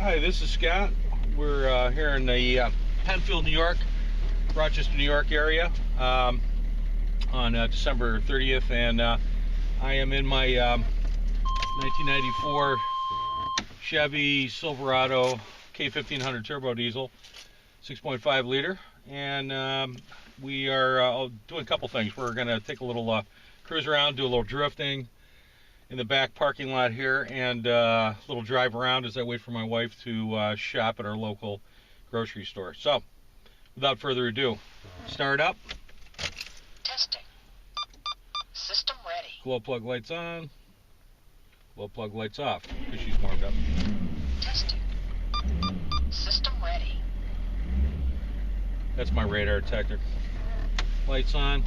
Hi, this is Scott. We're here in the Penfield, New York, Rochester, New York area on December 30th, and I am in my 1994 Chevy Silverado K1500 turbo diesel, 6.5 liter, and we are doing a couple things. We're going to take a little cruise around, do a little drifting in the back parking lot here, and a little drive around as I wait for my wife to shop at our local grocery store. So, without further ado, start up. Testing. System ready. Glow plug lights on. Glow plug lights off because she's warmed up. Testing. System ready. That's my radar detector. Lights on.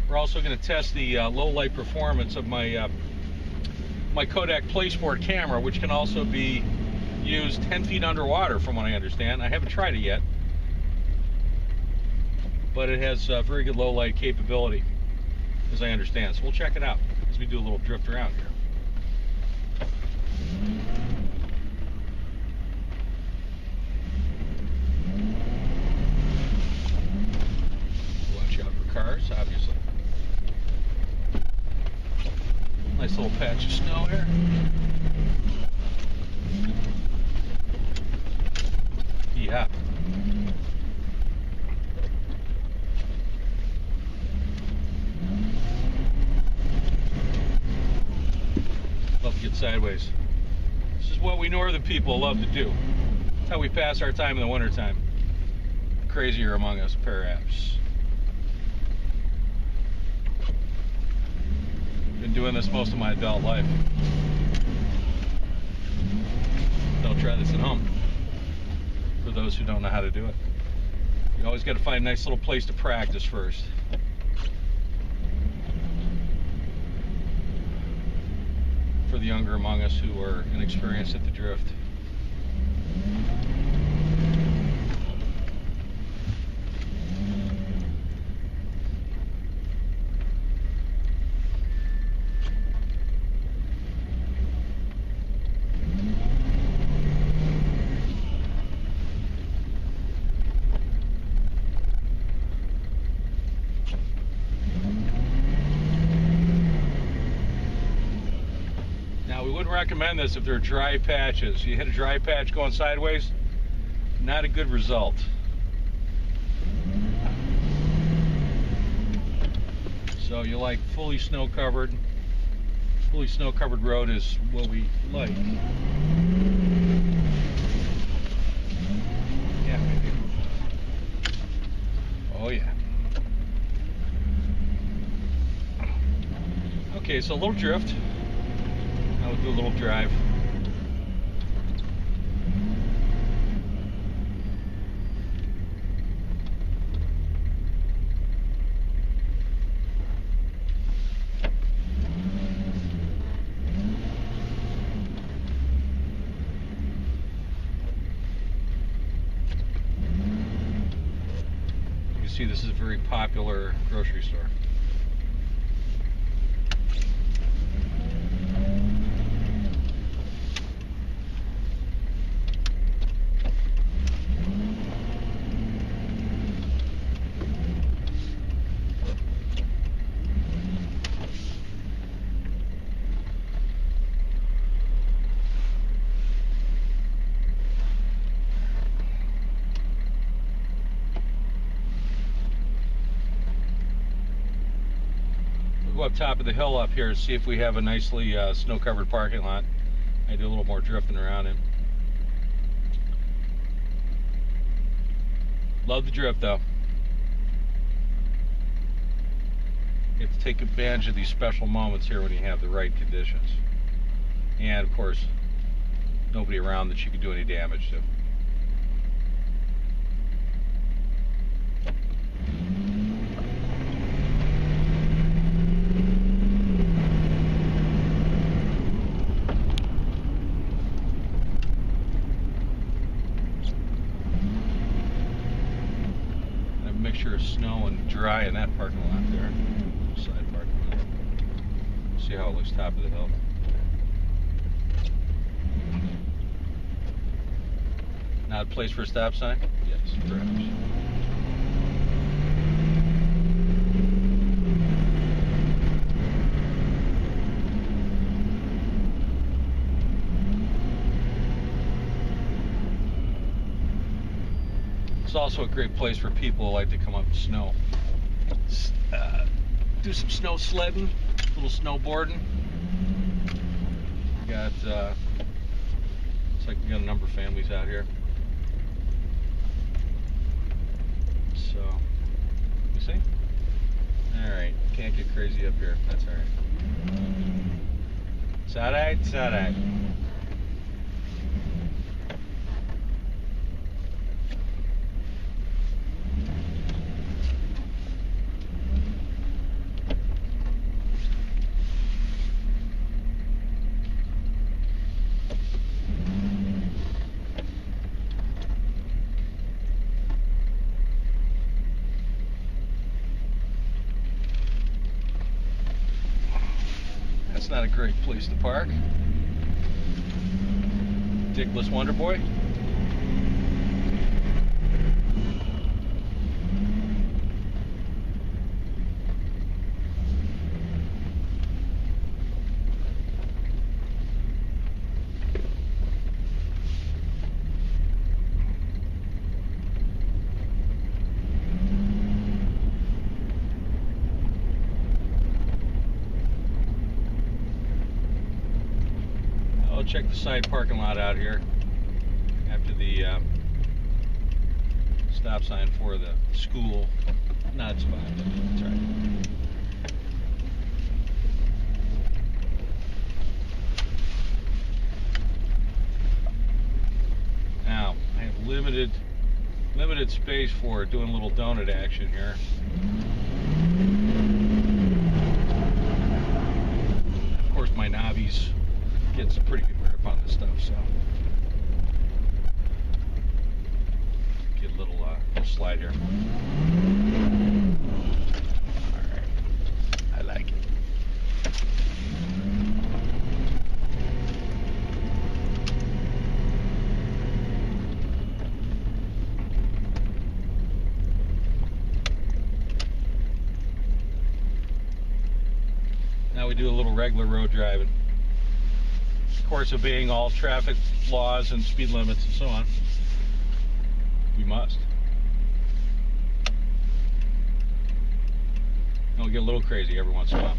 We're also going to test the low light performance of my my Kodak PlaySport camera, which can also be used 10 feet underwater, from what I understand. I haven't tried it yet, but it has very good low light capability, as I understand. So we'll check it out as we do a little drift around here. Watch out for cars, obviously. Nice little patch of snow here. Yeah. Love to get sideways. This is what we northern people love to do. That's how we pass our time in the wintertime. Crazier among us, perhaps. Been doing this most of my adult life. Don't try this at home. For those who don't know how to do it, you always got to find a nice little place to practice first. For the younger among us who are inexperienced at the drift. We wouldn't recommend this if there are dry patches. You hit a dry patch going sideways, not a good result. So you like fully snow-covered road is what we like. Yeah, maybe. Oh yeah. Okay, so a little drift. Now we'll do a little drive. You can see this is a very popular grocery store. Go up top of the hill up here and see if we have a nicely snow-covered parking lot. I do a little more drifting around in. Love the drift though. You have to take advantage of these special moments here when you have the right conditions. And of course, nobody around that you can do any damage to. Mixture of snow and dry in that parking lot there. Side parking lot. See how it looks top of the hill. Not a place for a stop sign? Yes, correct. It's also a great place for people who like to come up and snow. Do some snow sledding, a little snowboarding. Looks like we got a number of families out here. So, you see? Alright, can't get crazy up here. That's alright. It's alright, it's alright. That's not a great place to park. Dickless Wonder Boy. I'll check the side parking lot out here after the stop sign for the school. Not spot, but that's right. Now I have limited space for doing a little donut action here. Of course, my knobbies get some pretty good grip on this stuff, so get a little slide here. All right, I like it. Now we do a little regular road driving. Of course, obeying all traffic laws and speed limits and so on. We must. And we'll get a little crazy every once in a while.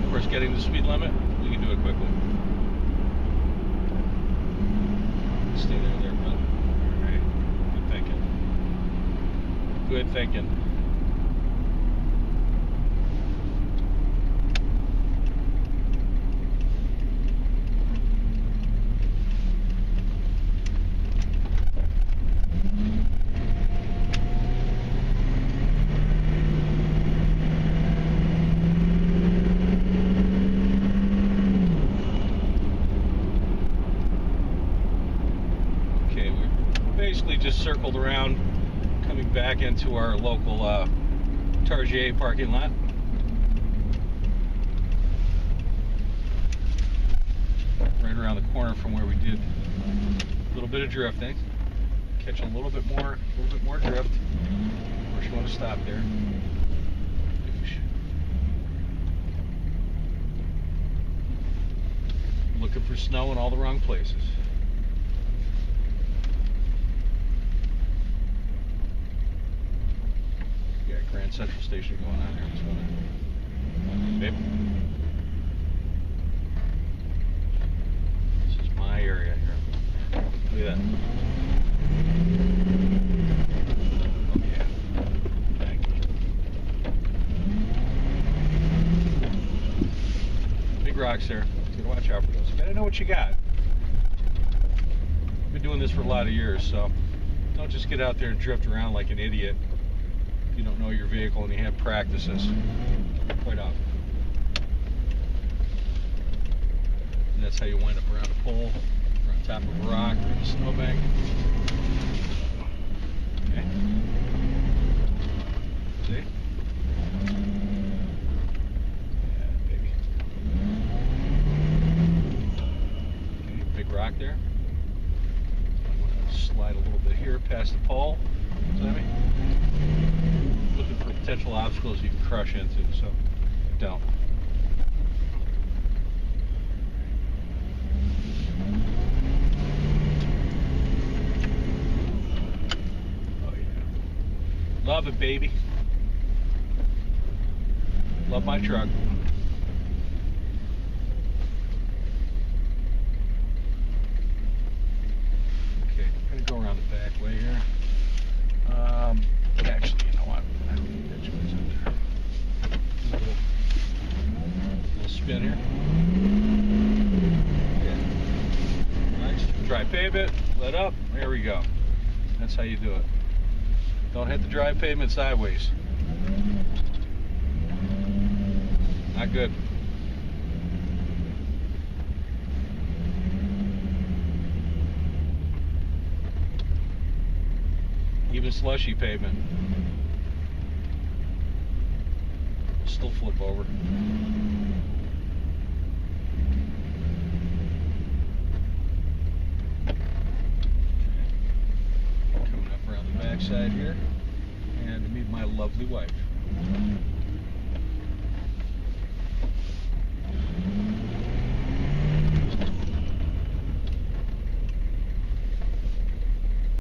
Of course, getting the speed limit, we can do it quickly. Stay there, brother. All right. Good thinking. Good thinking. Basically just circled around, coming back into our local Target parking lot. Right around the corner from where we did a little bit of drifting. Catch a little bit more drift. Of course, you want to stop there. Looking for snow in all the wrong places. Grand Central Station going on here. Babe. This is my area here. Look at that. Oh yeah. Thank you. Big rocks there. You gotta watch out for those. You gotta know what you got. Been doing this for a lot of years, so don't just get out there and drift around like an idiot. You don't know your vehicle and you have practices quite often. And that's how you wind up around a pole, or on top of a rock, or a snowbank. Okay. See? potential obstacles you can crush into, so don't. Oh yeah. Love it, baby. Love my truck. Okay, I'm gonna go around the back way here. Actually, you know what? I don't need that choice up there. Little spin here. Yeah. Nice. Dry pavement. Let up. There we go. That's how you do it. Don't hit the dry pavement sideways. Not good. Even slushy pavement. Still flip over. Coming up around the backside here, and to meet my lovely wife.